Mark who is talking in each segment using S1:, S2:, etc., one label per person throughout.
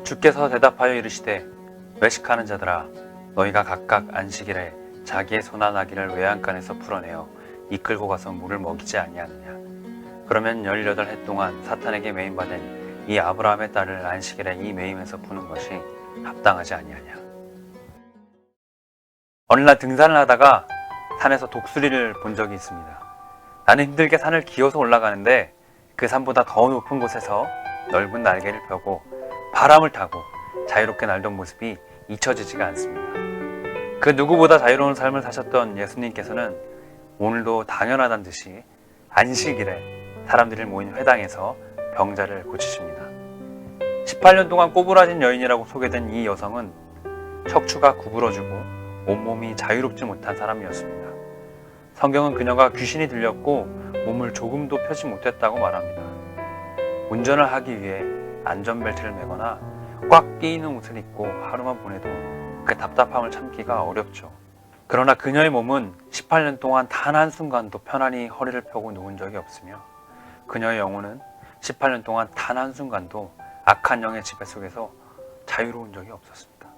S1: 주께서 대답하여 이르시되 외식하는 자들아 너희가 각각 안식일에 자기의 소나 나귀를 외양간에서 풀어내어 이끌고 가서 물을 먹이지 아니하느냐. 그러면 18해 동안 사탄에게 매임받은 이 아브라함의 딸을 안식일에 이 매임에서 푸는 것이 합당하지 아니하냐. 어느 날 등산을 하다가 산에서 독수리를 본 적이 있습니다. 나는 힘들게 산을 기어서 올라가는데 그 산보다 더 높은 곳에서 넓은 날개를 펴고 바람을 타고 자유롭게 날던 모습이 잊혀지지가 않습니다. 그 누구보다 자유로운 삶을 사셨던 예수님께서는 오늘도 당연하다는 듯이 안식일에 사람들이 모인 회당에서 병자를 고치십니다. 18년 동안 꼬부라진 여인이라고 소개된 이 여성은 척추가 구부러지고 온몸이 자유롭지 못한 사람이었습니다. 성경은 그녀가 귀신이 들렸고 몸을 조금도 펴지 못했다고 말합니다. 운전을 하기 위해 안전벨트를 매거나 꽉 끼이는 옷을 입고 하루만 보내도 그 답답함을 참기가 어렵죠. 그러나 그녀의 몸은 18년 동안 단 한순간도 편안히 허리를 펴고 누운 적이 없으며 그녀의 영혼은 18년 동안 단 한순간도 악한 영의 지배 속에서 자유로운 적이 없었습니다.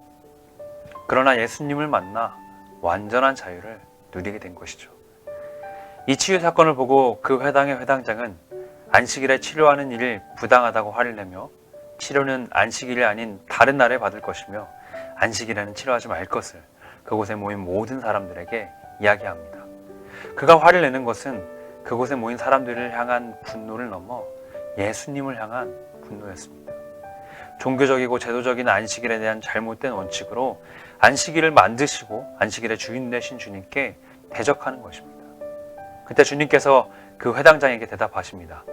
S1: 그러나 예수님을 만나 완전한 자유를 누리게 된 것이죠. 이 치유 사건을 보고 그 회당의 회당장은 안식일에 치료하는 일이 부당하다고 화를 내며 치료는 안식일이 아닌 다른 날에 받을 것이며 안식일에는 치료하지 말 것을 그곳에 모인 모든 사람들에게 이야기합니다. 그가 화를 내는 것은 그곳에 모인 사람들을 향한 분노를 넘어 예수님을 향한 분노였습니다. 종교적이고 제도적인 안식일에 대한 잘못된 원칙으로 안식일을 만드시고 안식일의 주인 되신 주님께 대적하는 것입니다. 그때 주님께서 그 회당장에게 대답하십니다.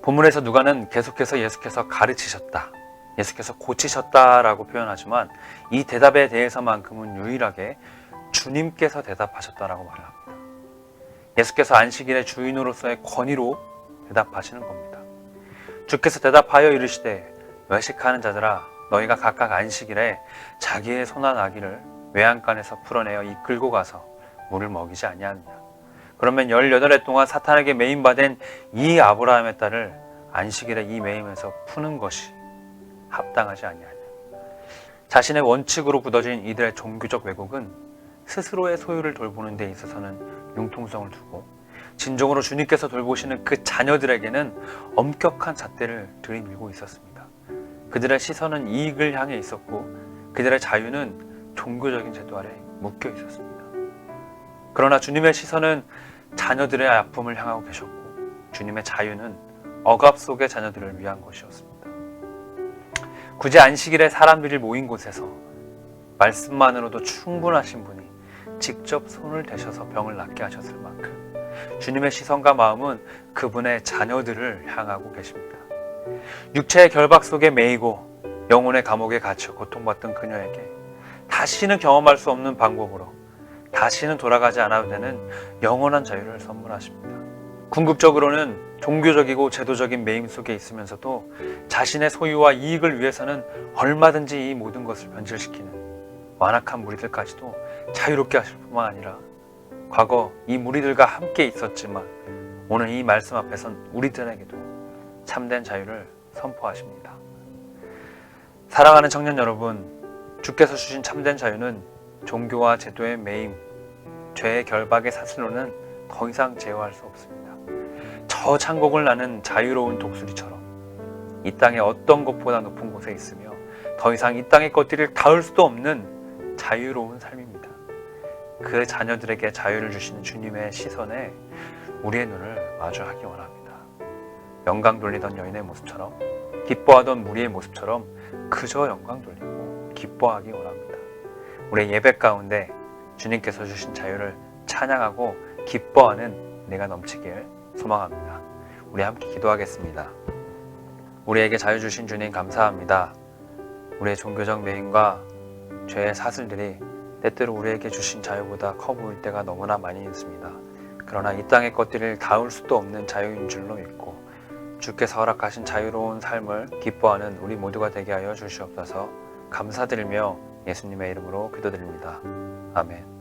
S1: 본문에서 누가는 계속해서 예수께서 가르치셨다, 예수께서 고치셨다라고 표현하지만 이 대답에 대해서만큼은 유일하게 주님께서 대답하셨다라고 말합니다. 예수께서 안식일의 주인으로서의 권위로 대답하시는 겁니다. 주께서 대답하여 이르시되 외식하는 자들아 너희가 각각 안식일에 자기의 소나 나귀를 외양간에서 풀어내어 이끌고 가서 물을 먹이지 아니하느냐. 그러면 18해 동안 사탄에게 매임받은 이 아브라함의 딸을 안식일에 이 매임에서 푸는 것이 합당하지 아니하냐. 자신의 원칙으로 굳어진 이들의 종교적 왜곡은 스스로의 소유를 돌보는 데 있어서는 융통성을 두고 진정으로 주님께서 돌보시는 그 자녀들에게는 엄격한 잣대를 들이밀고 있었습니다. 그들의 시선은 이익을 향해 있었고 그들의 자유는 종교적인 제도 아래 묶여 있었습니다. 그러나 주님의 시선은 자녀들의 아픔을 향하고 계셨고 주님의 자유는 억압 속의 자녀들을 위한 것이었습니다. 굳이 안식일에 사람들이 모인 곳에서 말씀만으로도 충분하신 분이 직접 손을 대셔서 병을 낫게 하셨을 만큼 주님의 시선과 마음은 그분의 자녀들을 향하고 계십니다. 육체의 결박 속에 매이고 영혼의 감옥에 갇혀 고통받던 그녀에게 다시는 경험할 수 없는 방법으로 다시는 돌아가지 않아도 되는 영원한 자유를 선물하십니다. 궁극적으로는 종교적이고 제도적인 매임 속에 있으면서도 자신의 소유와 이익을 위해서는 얼마든지 이 모든 것을 변질시키는 완악한 무리들까지도 자유롭게 하실 뿐만 아니라 과거 이 무리들과 함께 있었지만 오늘 이 말씀 앞에선 우리들에게도 참된 자유를 선포하십니다. 사랑하는 청년 여러분, 주께서 주신 참된 자유는 종교와 제도의 매임, 죄의 결박의 사슬로는 더 이상 제어할 수 없습니다. 저 창곡을 나는 자유로운 독수리처럼 이 땅의 어떤 것보다 높은 곳에 있으며 더 이상 이 땅의 것들을 닿을 수도 없는 자유로운 삶입니다. 그 자녀들에게 자유를 주시는 주님의 시선에 우리의 눈을 마주하기 원합니다. 영광 돌리던 여인의 모습처럼, 기뻐하던 무리의 모습처럼 그저 영광 돌리고 기뻐하기 원합니다. 우리의 예배 가운데 주님께서 주신 자유를 찬양하고 기뻐하는 내가 넘치길 소망합니다. 우리 함께 기도하겠습니다. 우리에게 자유 주신 주님 감사합니다. 우리의 종교적 매임과 죄의 사슬들이 때때로 우리에게 주신 자유보다 커 보일 때가 너무나 많이 있습니다. 그러나 이 땅의 것들을 닿을 수도 없는 자유인 줄로 믿고 주께서 허락하신 자유로운 삶을 기뻐하는 우리 모두가 되게 하여 주시옵소서. 감사드리며 예수님의 이름으로 기도드립니다. 아멘.